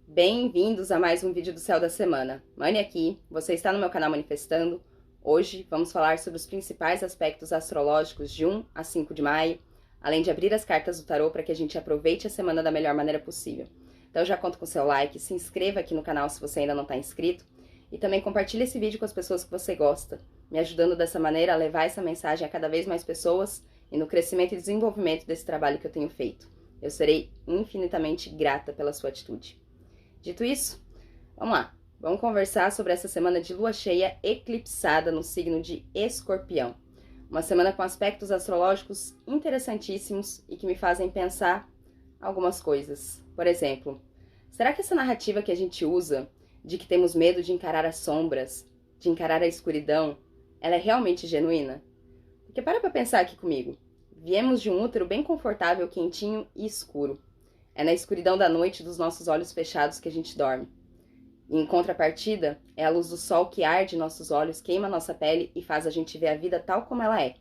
Bem-vindos a mais um vídeo do Céu da Semana. Mani aqui, você está no meu canal Manifestando. Hoje vamos falar sobre os principais aspectos astrológicos de 1 a 5 de maio, além de abrir as cartas do tarô para que a gente aproveite a semana da melhor maneira possível. Então já conto com seu like, se inscreva aqui no canal se você ainda não está inscrito e também compartilhe esse vídeo com as pessoas que você gosta, me ajudando dessa maneira a levar essa mensagem a cada vez mais pessoas e no crescimento e desenvolvimento desse trabalho que eu tenho feito. Eu serei infinitamente grata pela sua atitude. Dito isso, vamos lá. Vamos conversar sobre essa semana de lua cheia eclipsada no signo de Escorpião. Uma semana com aspectos astrológicos interessantíssimos e que me fazem pensar algumas coisas. Por exemplo, será que essa narrativa que a gente usa de que temos medo de encarar as sombras, de encarar a escuridão, ela é realmente genuína? Porque para pensar aqui comigo. Viemos de um útero bem confortável, quentinho e escuro. É na escuridão da noite dos nossos olhos fechados que a gente dorme. E em contrapartida, é a luz do sol que arde nossos olhos, queima nossa pele e faz a gente ver a vida tal como ela é.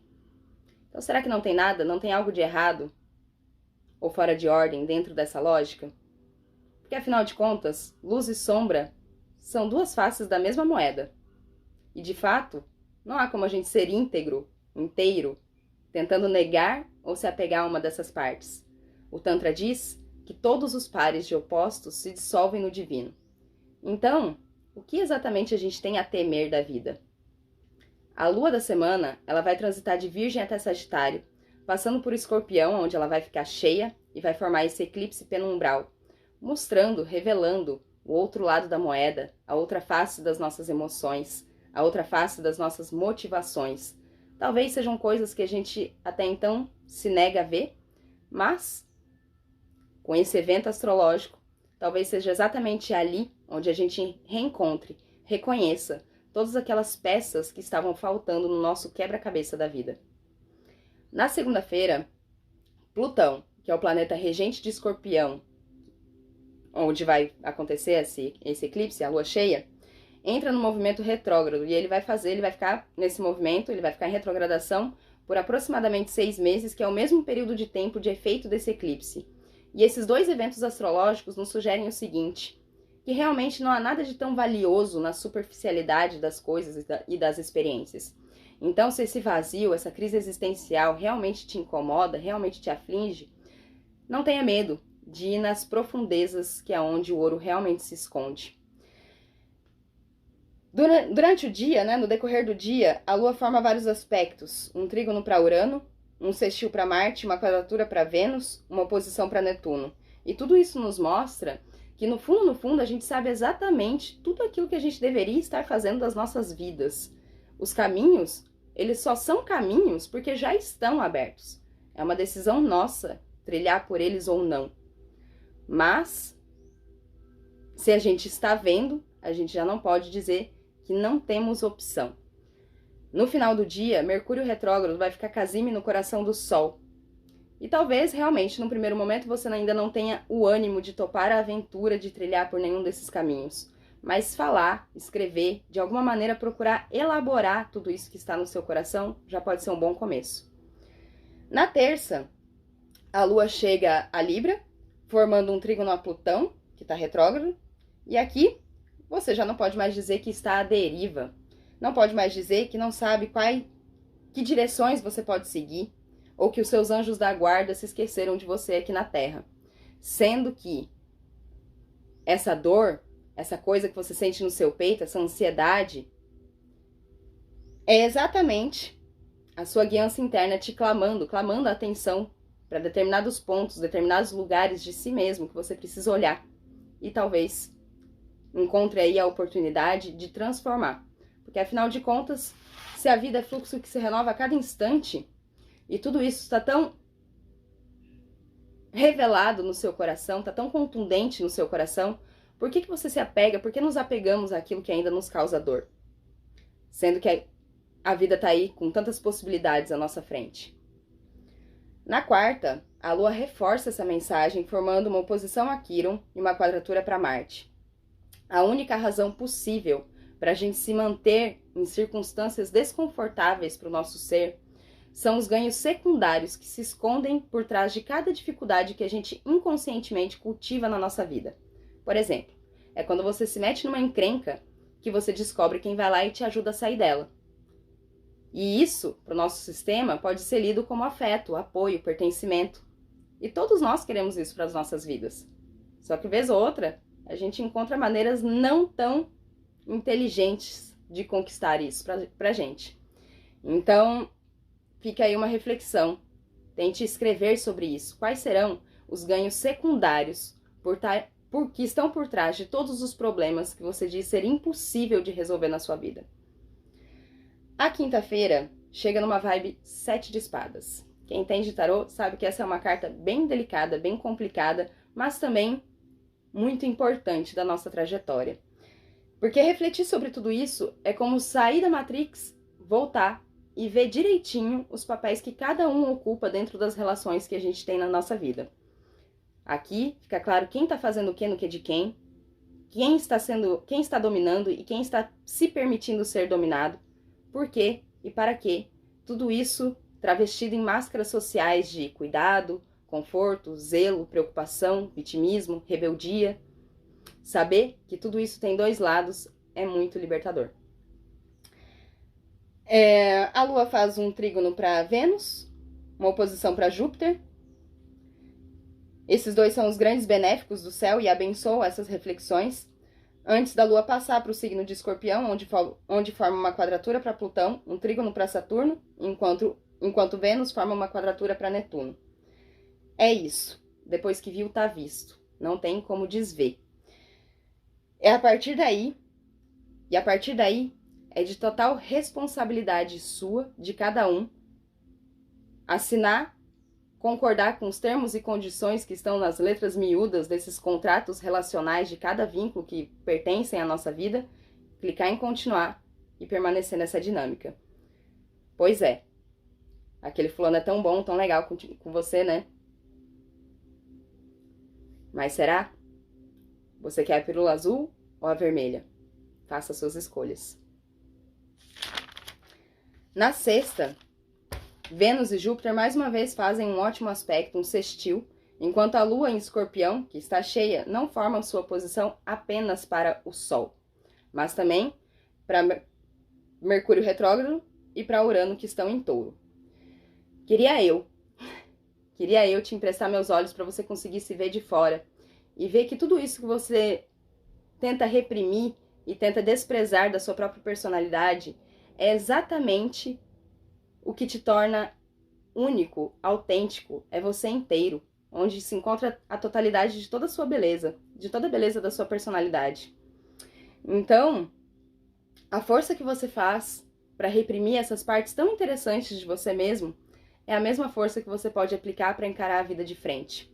Então será que não tem nada, não tem algo de errado ou fora de ordem dentro dessa lógica? Porque afinal de contas, luz e sombra são duas faces da mesma moeda. E de fato, não há como a gente ser íntegro, inteiro, tentando negar ou se apegar a uma dessas partes. O Tantra diz que todos os pares de opostos se dissolvem no divino. Então, o que exatamente a gente tem a temer da vida? A lua da semana, ela vai transitar de Virgem até Sagitário, passando por Escorpião, onde ela vai ficar cheia e vai formar esse eclipse penumbral, mostrando, revelando o outro lado da moeda, a outra face das nossas emoções, a outra face das nossas motivações. Talvez sejam coisas que a gente até então se nega a ver, mas com esse evento astrológico, talvez seja exatamente ali onde a gente reencontre, reconheça todas aquelas peças que estavam faltando no nosso quebra-cabeça da vida. Na segunda-feira, Plutão, que é o planeta regente de Escorpião, onde vai acontecer esse eclipse, a lua cheia, entra no movimento retrógrado e ele vai ficar nesse movimento, ele vai ficar em retrogradação por aproximadamente 6 meses, que é o mesmo período de tempo de efeito desse eclipse. E esses dois eventos astrológicos nos sugerem o seguinte, que realmente não há nada de tão valioso na superficialidade das coisas e das experiências. Então, se esse vazio, essa crise existencial realmente te incomoda, realmente te aflige, não tenha medo de ir nas profundezas, que é onde o ouro realmente se esconde. Durante o dia, no decorrer do dia, a Lua forma vários aspectos, um trígono para Urano, um sextil para Marte, uma quadratura para Vênus, uma oposição para Netuno. E tudo isso nos mostra que no fundo, a gente sabe exatamente tudo aquilo que a gente deveria estar fazendo das nossas vidas. Os caminhos, eles só são caminhos porque já estão abertos. É uma decisão nossa trilhar por eles ou não. Mas, se a gente está vendo, a gente já não pode dizer que não temos opção. No final do dia, Mercúrio retrógrado vai ficar casime no coração do Sol. E talvez, realmente, no primeiro momento, você ainda não tenha o ânimo de topar a aventura de trilhar por nenhum desses caminhos. Mas falar, escrever, de alguma maneira procurar elaborar tudo isso que está no seu coração, já pode ser um bom começo. Na terça, a Lua chega a Libra, formando um trígono a Plutão, que está retrógrado. E aqui, você já não pode mais dizer que está à deriva. Não pode mais dizer que não sabe que direções você pode seguir, ou que os seus anjos da guarda se esqueceram de você aqui na Terra. Sendo que essa dor, essa coisa que você sente no seu peito, essa ansiedade, é exatamente a sua guiança interna te clamando a atenção para determinados pontos, determinados lugares de si mesmo que você precisa olhar. E talvez encontre aí a oportunidade de transformar. Porque, afinal de contas, se a vida é fluxo que se renova a cada instante, e tudo isso está tão revelado no seu coração, está tão contundente no seu coração, por que você se apega, por que nos apegamos àquilo que ainda nos causa dor? Sendo que a vida está aí com tantas possibilidades à nossa frente. Na quarta, a Lua reforça essa mensagem, formando uma oposição a Quirón e uma quadratura para Marte. A única razão possível para a gente se manter em circunstâncias desconfortáveis para o nosso ser são os ganhos secundários que se escondem por trás de cada dificuldade que a gente inconscientemente cultiva na nossa vida. Por exemplo, É quando você se mete numa encrenca que você descobre quem vai lá e te ajuda a sair dela. E isso, para o nosso sistema, pode ser lido como afeto, apoio, pertencimento. E todos nós queremos isso para as nossas vidas. Só que, vez ou outra, a gente encontra maneiras não tão inteligentes de conquistar isso pra gente. Então, fica aí uma reflexão. Tente escrever sobre isso. Quais serão os ganhos secundários que estão por trás de todos os problemas que você diz ser impossível de resolver na sua vida? A quinta-feira chega numa vibe 7 de espadas. Quem entende tarô sabe que essa é uma carta bem delicada, bem complicada, mas também muito importante da nossa trajetória. Porque refletir sobre tudo isso é como sair da Matrix, voltar e ver direitinho os papéis que cada um ocupa dentro das relações que a gente tem na nossa vida. Aqui fica claro quem está fazendo o que no que de quem está dominando e quem está se permitindo ser dominado, por quê e para quê. Tudo isso travestido em máscaras sociais de cuidado, conforto, zelo, preocupação, vitimismo, rebeldia. Saber que tudo isso tem dois lados é muito libertador. A Lua faz um trígono para Vênus, uma oposição para Júpiter. Esses dois são os grandes benéficos do céu e abençoam essas reflexões. Antes da Lua passar para o signo de Escorpião, onde forma uma quadratura para Plutão, um trígono para Saturno, enquanto Vênus forma uma quadratura para Netuno. É isso. Depois que viu, tá visto. Não tem como desver. A partir daí é de total responsabilidade sua, de cada um, assinar, concordar com os termos e condições que estão nas letras miúdas desses contratos relacionais de cada vínculo que pertencem à nossa vida, clicar em continuar e permanecer nessa dinâmica. Pois é, aquele fulano é tão bom, tão legal com você, né? Mas será? Você quer a pílula azul ou a vermelha? Faça suas escolhas. Na sexta, Vênus e Júpiter mais uma vez fazem um ótimo aspecto, um sextil, enquanto a Lua em Escorpião, que está cheia, não forma sua posição apenas para o Sol, mas também para Mercúrio retrógrado e para Urano, que estão em Touro. Queria eu te emprestar meus olhos para você conseguir se ver de fora e ver que tudo isso que você tenta reprimir e tenta desprezar da sua própria personalidade é exatamente o que te torna único, autêntico, é você inteiro, onde se encontra a totalidade de toda a sua beleza, de toda a beleza da sua personalidade. Então, a força que você faz para reprimir essas partes tão interessantes de você mesmo é a mesma força que você pode aplicar para encarar a vida de frente.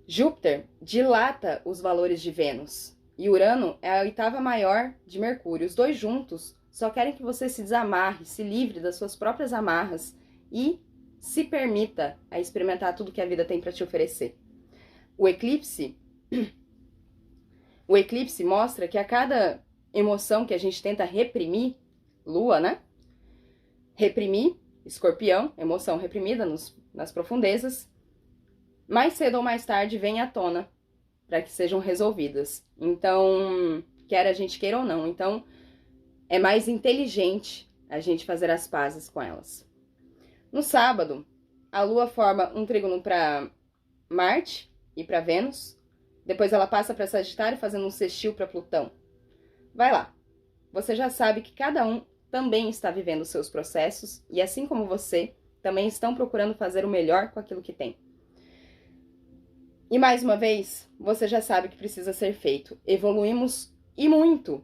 Júpiter dilata os valores de Vênus e Urano é a oitava maior de Mercúrio. Os dois juntos só querem que você se desamarre, se livre das suas próprias amarras e se permita a experimentar tudo que a vida tem para te oferecer. O eclipse mostra que a cada emoção que a gente tenta reprimir, Lua, né? Reprimir, Escorpião, emoção reprimida nas profundezas, mais cedo ou mais tarde vem à tona para que sejam resolvidas. Então, quer a gente queira ou não. Então, é mais inteligente a gente fazer as pazes com elas. No sábado, a Lua forma um trígono para Marte e para Vênus. Depois ela passa para Sagitário, fazendo um sextil para Plutão. Vai lá. Você já sabe que cada um também está vivendo os seus processos e, assim como você, também estão procurando fazer o melhor com aquilo que tem. E mais uma vez, você já sabe o que precisa ser feito. Evoluímos e muito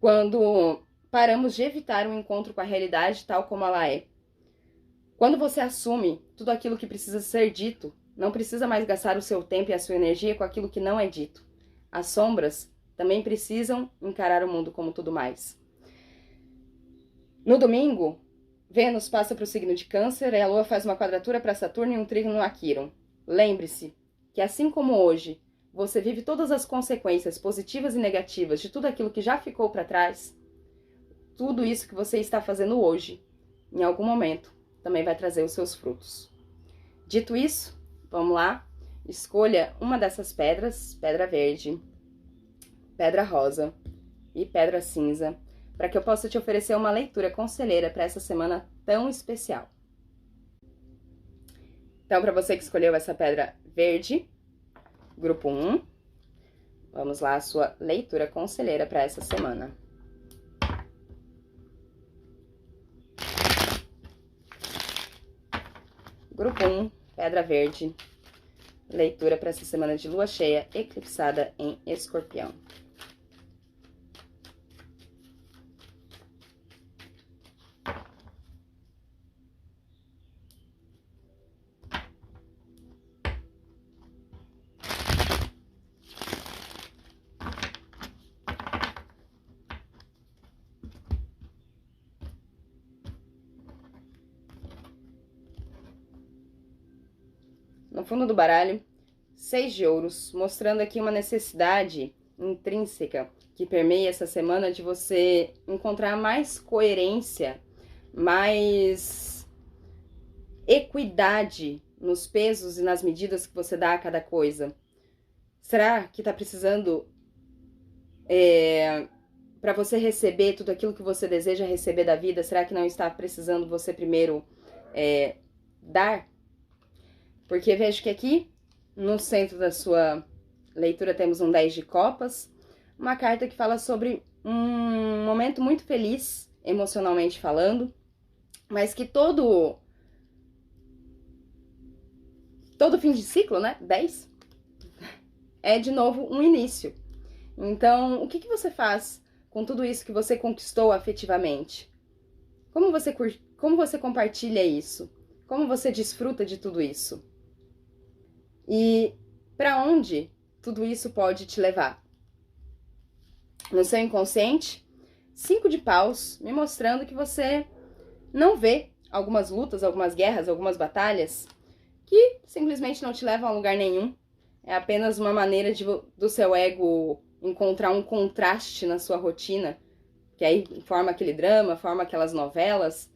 quando paramos de evitar um encontro com a realidade tal como ela é. Quando você assume tudo aquilo que precisa ser dito, não precisa mais gastar o seu tempo e a sua energia com aquilo que não é dito. As sombras também precisam encarar o mundo como tudo mais. No domingo, Vênus passa para o signo de Câncer e a Lua faz uma quadratura para Saturno e um trígono a Quirón. Lembre-se que assim como hoje você vive todas as consequências positivas e negativas de tudo aquilo que já ficou para trás, tudo isso que você está fazendo hoje, em algum momento, também vai trazer os seus frutos. Dito isso, vamos lá, escolha uma dessas pedras, pedra verde, pedra rosa e pedra cinza, para que eu possa te oferecer uma leitura conselheira para essa semana tão especial. Então, para você que escolheu essa pedra verde, grupo 1, vamos lá, a sua leitura conselheira para essa semana. Grupo 1, pedra verde, leitura para essa semana de lua cheia eclipsada em Escorpião. No fundo do baralho, 6 de ouros, mostrando aqui uma necessidade intrínseca que permeia essa semana de você encontrar mais coerência, mais equidade nos pesos e nas medidas que você dá a cada coisa. Será que tá precisando, para você receber tudo aquilo que você deseja receber da vida, será que não está precisando você primeiro dar? Porque vejo que aqui, no centro da sua leitura, temos um 10 de copas, uma carta que fala sobre um momento muito feliz, emocionalmente falando, mas que todo fim de ciclo, né, 10, é de novo um início. Então, o que você faz com tudo isso que você conquistou afetivamente? Como você compartilha isso? Como você desfruta de tudo isso? E para onde tudo isso pode te levar? No seu inconsciente, 5 de paus, me mostrando que você não vê algumas lutas, algumas guerras, algumas batalhas que simplesmente não te levam a lugar nenhum. É apenas uma maneira do seu ego encontrar um contraste na sua rotina, que aí forma aquele drama, forma aquelas novelas,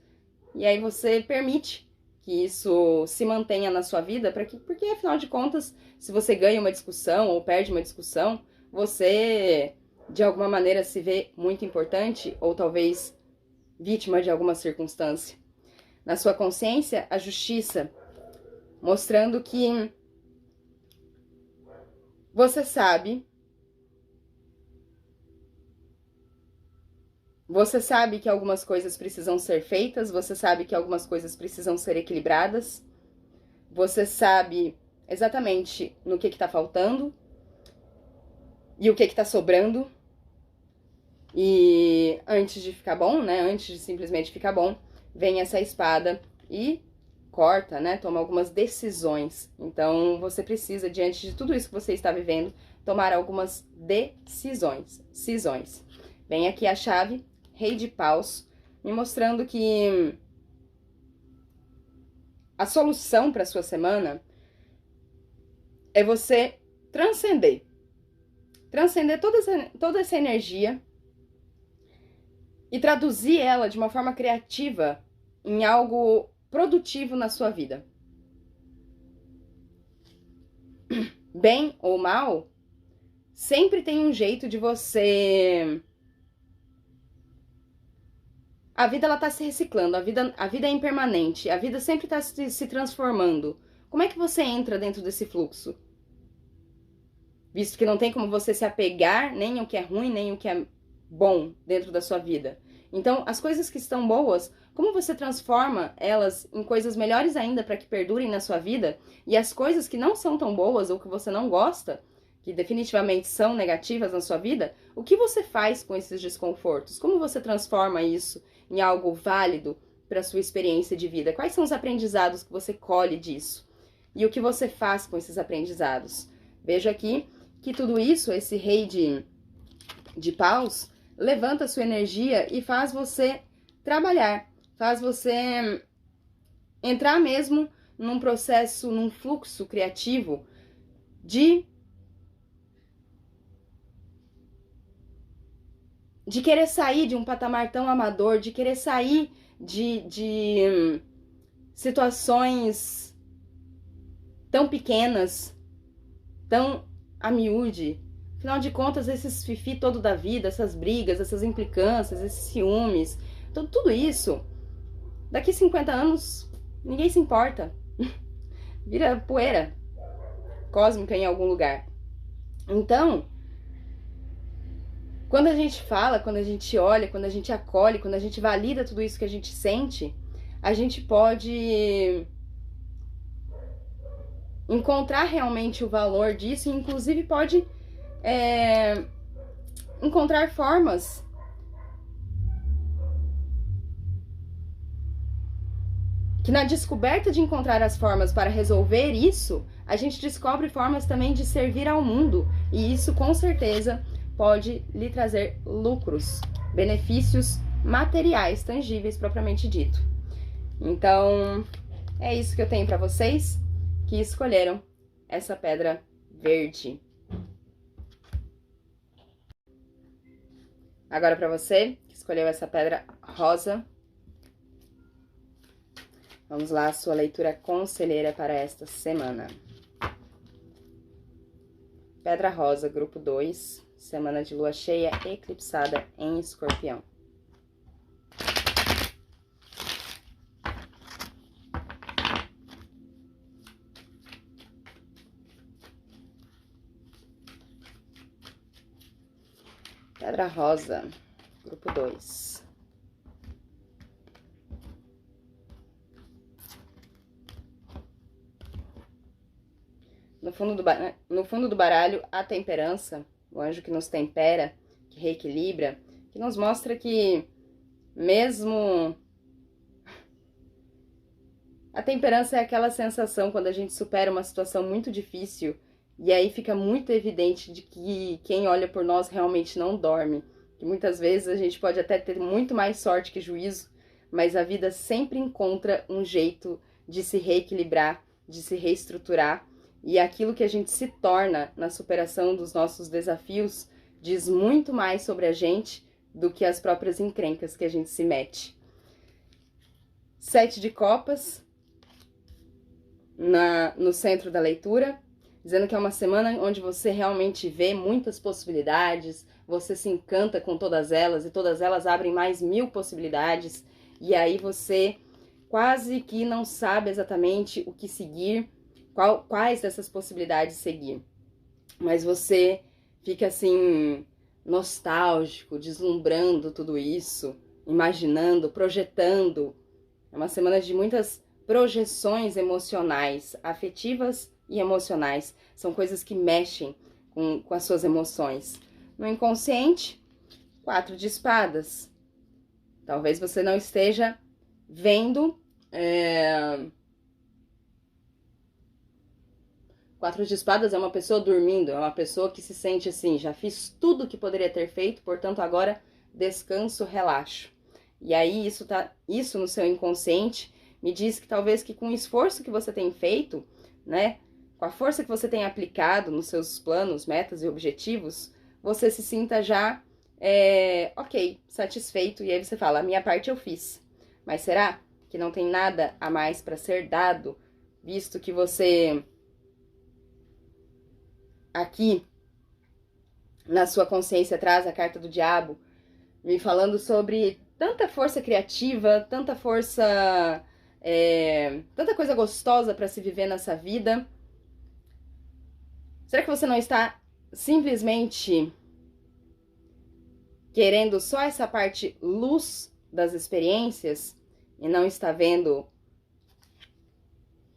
e aí você permite que isso se mantenha na sua vida, porque afinal de contas, se você ganha uma discussão ou perde uma discussão, você de alguma maneira se vê muito importante ou talvez vítima de alguma circunstância. Na sua consciência, a justiça, mostrando que você sabe que algumas coisas precisam ser feitas, você sabe que algumas coisas precisam ser equilibradas, você sabe exatamente no que está faltando e o que está sobrando. E antes de ficar bom, né, antes de simplesmente ficar bom, vem essa espada e corta, né, toma algumas decisões. Então, você precisa, diante de tudo isso que você está vivendo, tomar algumas decisões. Vem aqui a chave, Rei de Paus, me mostrando que a solução para sua semana é você transcender toda essa energia e traduzir ela de uma forma criativa em algo produtivo na sua vida. Bem ou mal, sempre tem um jeito de você... A vida, ela tá se reciclando, a vida é impermanente, a vida sempre tá se transformando. Como é que você entra dentro desse fluxo? Visto que não tem como você se apegar nem o que é ruim, nem o que é bom dentro da sua vida. Então, as coisas que estão boas, como você transforma elas em coisas melhores ainda para que perdurem na sua vida? E as coisas que não são tão boas ou que você não gosta, que definitivamente são negativas na sua vida, o que você faz com esses desconfortos? Como você transforma isso em algo válido para a sua experiência de vida? Quais são os aprendizados que você colhe disso? E o que você faz com esses aprendizados? Vejo aqui que tudo isso, esse rei de paus, levanta a sua energia e faz você trabalhar, faz você entrar mesmo num processo, num fluxo criativo de querer sair de um patamar tão amador, de querer sair de situações tão pequenas, tão a miúde, Afinal de contas, esses fifi todo da vida, essas brigas, essas implicâncias, esses ciúmes, tudo isso, daqui 50 anos, ninguém se importa. Vira poeira cósmica em algum lugar. Então, quando a gente fala, quando a gente olha, quando a gente acolhe, quando a gente valida tudo isso que a gente sente, a gente pode encontrar realmente o valor disso e inclusive pode encontrar formas que na descoberta de encontrar as formas para resolver isso, a gente descobre formas também de servir ao mundo e isso com certeza pode lhe trazer lucros, benefícios materiais, tangíveis propriamente dito. Então, é isso que eu tenho para vocês que escolheram essa pedra verde. Agora para você que escolheu essa pedra rosa, vamos lá, a sua leitura conselheira para esta semana. Pedra rosa, grupo 2, semana de lua cheia eclipsada em Escorpião. Pedra rosa, grupo 2. No fundo do baralho, a temperança, o anjo que nos tempera, que reequilibra, que nos mostra que mesmo... A temperança é aquela sensação quando a gente supera uma situação muito difícil e aí fica muito evidente de que quem olha por nós realmente não dorme. Que muitas vezes a gente pode até ter muito mais sorte que juízo, mas a vida sempre encontra um jeito de se reequilibrar, de se reestruturar. E aquilo que a gente se torna na superação dos nossos desafios diz muito mais sobre a gente do que as próprias encrencas que a gente se mete. 7 de copas no centro da leitura, dizendo que é uma semana onde você realmente vê muitas possibilidades, você se encanta com todas elas e todas elas abrem mais 1000 possibilidades e aí você quase que não sabe exatamente o que seguir, quais dessas possibilidades seguir. Mas você fica assim, nostálgico, deslumbrando tudo isso, imaginando, projetando. É uma semana de muitas projeções emocionais, afetivas e emocionais. São coisas que mexem com as suas emoções. No inconsciente, 4 de espadas. Talvez você não esteja vendo... 4 de espadas é uma pessoa dormindo, é uma pessoa que se sente assim, já fiz tudo o que poderia ter feito, portanto agora descanso, relaxo. E aí isso no seu inconsciente me diz que talvez que com o esforço que você tem feito, né, com a força que você tem aplicado nos seus planos, metas e objetivos, você se sinta já, ok, satisfeito, e aí você fala, a minha parte eu fiz. Mas será que não tem nada a mais para ser dado, visto que você... Aqui, na sua consciência, traz a carta do diabo, me falando sobre tanta força criativa, tanta força, tanta coisa gostosa para se viver nessa vida. Será que você não está simplesmente querendo só essa parte luz das experiências e não está vendo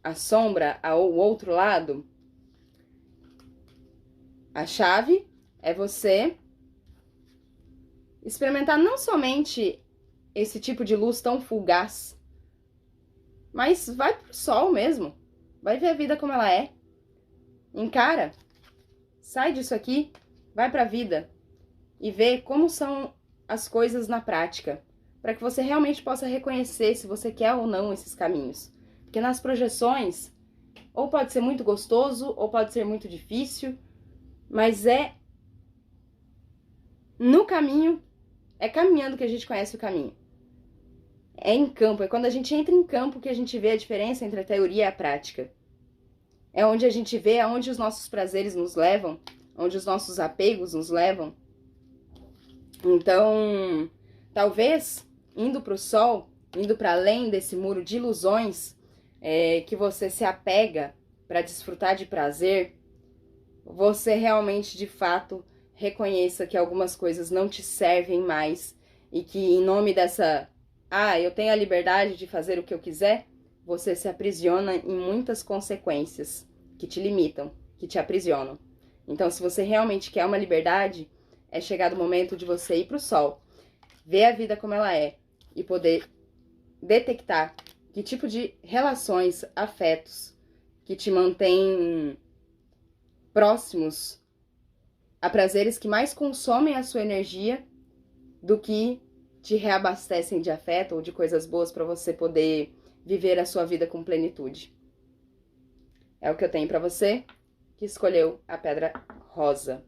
a sombra, o outro lado? A chave é você experimentar não somente esse tipo de luz tão fugaz, mas vai pro sol mesmo. Vai ver a vida como ela é. Encara. Sai disso aqui, vai pra vida e vê como são as coisas na prática, para que você realmente possa reconhecer se você quer ou não esses caminhos. Porque nas projeções, ou pode ser muito gostoso, ou pode ser muito difícil, mas é no caminho, é caminhando que a gente conhece o caminho. É em campo, é quando a gente entra em campo que a gente vê a diferença entre a teoria e a prática. É onde a gente vê aonde os nossos prazeres nos levam, onde os nossos apegos nos levam. Então, talvez, indo para o sol, indo para além desse muro de ilusões, que você se apega para desfrutar de prazer, você realmente, de fato, reconheça que algumas coisas não te servem mais e que em nome dessa, eu tenho a liberdade de fazer o que eu quiser, você se aprisiona em muitas consequências que te limitam, que te aprisionam. Então, se você realmente quer uma liberdade, é chegado o momento de você ir pro sol, ver a vida como ela é e poder detectar que tipo de relações, afetos que te mantêm próximos a prazeres que mais consomem a sua energia do que te reabastecem de afeto ou de coisas boas para você poder viver a sua vida com plenitude. É o que eu tenho para você que escolheu a pedra rosa.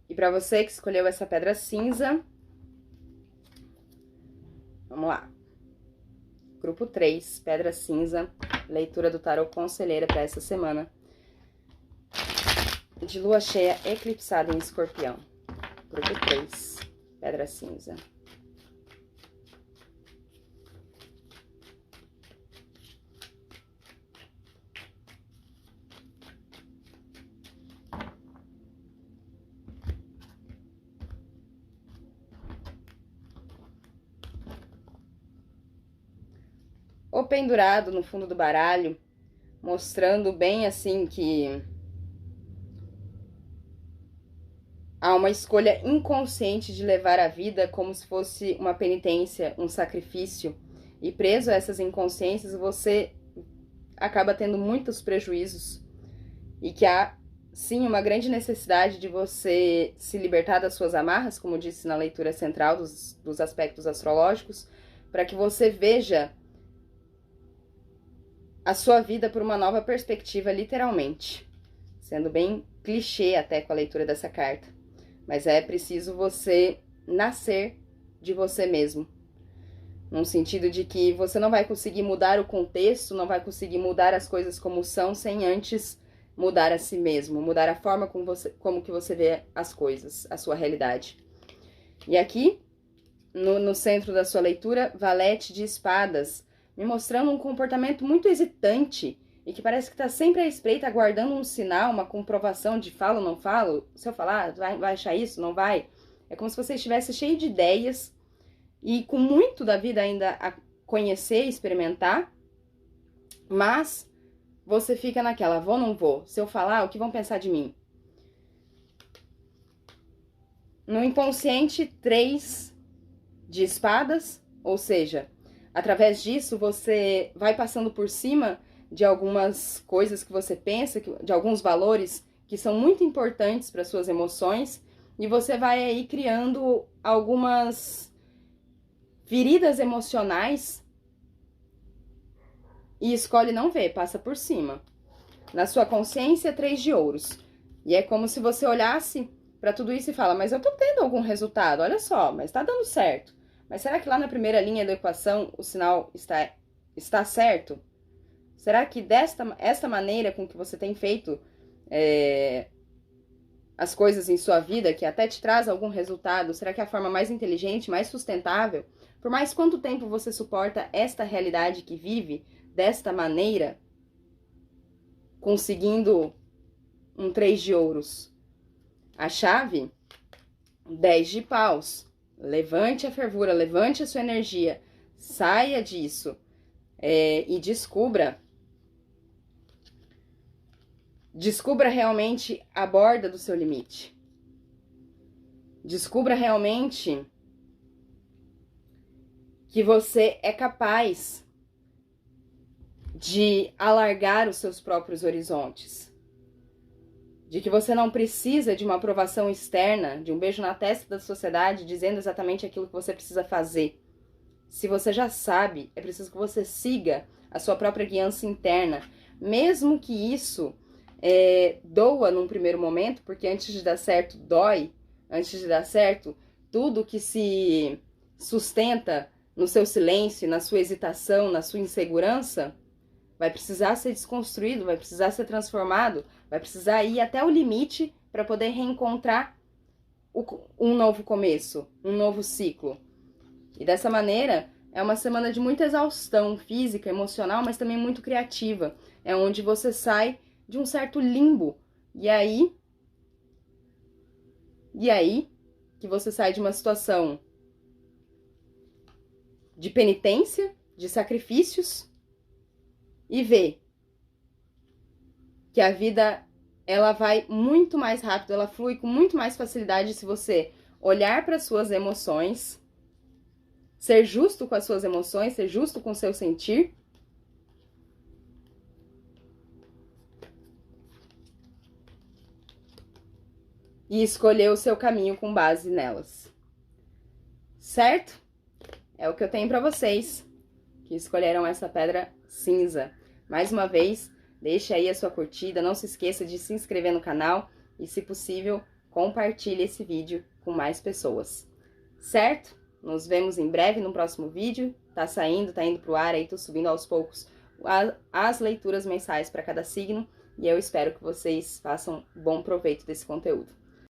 E para você que escolheu essa pedra cinza, vamos lá. Grupo 3, pedra cinza, leitura do tarô conselheira para essa semana. De lua cheia eclipsada em Escorpião. Grupo 3, pedra cinza. O pendurado no fundo do baralho, mostrando bem assim que há uma escolha inconsciente de levar a vida como se fosse uma penitência, um sacrifício. E preso a essas inconsciências, você acaba tendo muitos prejuízos. E que há, sim, uma grande necessidade de você se libertar das suas amarras, como disse na leitura central dos aspectos astrológicos, para que você veja a sua vida por uma nova perspectiva, literalmente. Sendo bem clichê até com a leitura dessa carta. Mas é preciso você nascer de você mesmo. Num sentido de que você não vai conseguir mudar o contexto, não vai conseguir mudar as coisas como são, sem antes mudar a si mesmo, mudar a forma como que você vê as coisas, a sua realidade. E aqui, no centro da sua leitura, Valete de Espadas, me mostrando um comportamento muito hesitante e que parece que está sempre à espreita, aguardando um sinal, uma comprovação de falo ou não falo. Se eu falar, vai achar isso? Não vai? É como se você estivesse cheio de ideias e com muito da vida ainda a conhecer, experimentar, mas você fica naquela, vou ou não vou? Se eu falar, o que vão pensar de mim? No inconsciente, 3 de espadas, ou seja, através disso você vai passando por cima de algumas coisas que você pensa, de alguns valores que são muito importantes para suas emoções, e você vai aí criando algumas feridas emocionais e escolhe não ver, passa por cima. Na sua consciência, 3 de ouros. E é como se você olhasse para tudo isso e fala, mas eu tô tendo algum resultado, olha só, mas tá dando certo. Mas será que lá na primeira linha da equação o sinal está certo? Será que esta maneira com que você tem feito as coisas em sua vida, que até te traz algum resultado, será que é a forma mais inteligente, mais sustentável? Por mais quanto tempo você suporta esta realidade que vive desta maneira, conseguindo um 3 de ouros? A chave, 10 de paus. Levante a fervura, levante a sua energia, saia disso e descubra realmente a borda do seu limite. Descubra realmente que você é capaz de alargar os seus próprios horizontes. De que você não precisa de uma aprovação externa, de um beijo na testa da sociedade dizendo exatamente aquilo que você precisa fazer. Se você já sabe, é preciso que você siga a sua própria guiança interna, mesmo que isso doa num primeiro momento, porque antes de dar certo dói, antes de dar certo, tudo que se sustenta no seu silêncio, na sua hesitação, na sua insegurança, vai precisar ser desconstruído, vai precisar ser transformado, vai precisar ir até o limite para poder reencontrar um novo começo, um novo ciclo. E dessa maneira, é uma semana de muita exaustão física, emocional, mas também muito criativa. É onde você sai de um certo limbo. E aí que você sai de uma situação de penitência, de sacrifícios, e vê que a vida, ela vai muito mais rápido, ela flui com muito mais facilidade se você olhar para suas emoções, ser justo com as suas emoções, ser justo com o seu sentir, e escolher o seu caminho com base nelas. Certo? É o que eu tenho para vocês que escolheram essa pedra cinza. Mais uma vez, deixe aí a sua curtida, não se esqueça de se inscrever no canal e, se possível, compartilhe esse vídeo com mais pessoas. Certo? Nos vemos em breve no próximo vídeo. Tá indo pro ar aí, tô subindo aos poucos as leituras mensais para cada signo e eu espero que vocês façam bom proveito desse conteúdo.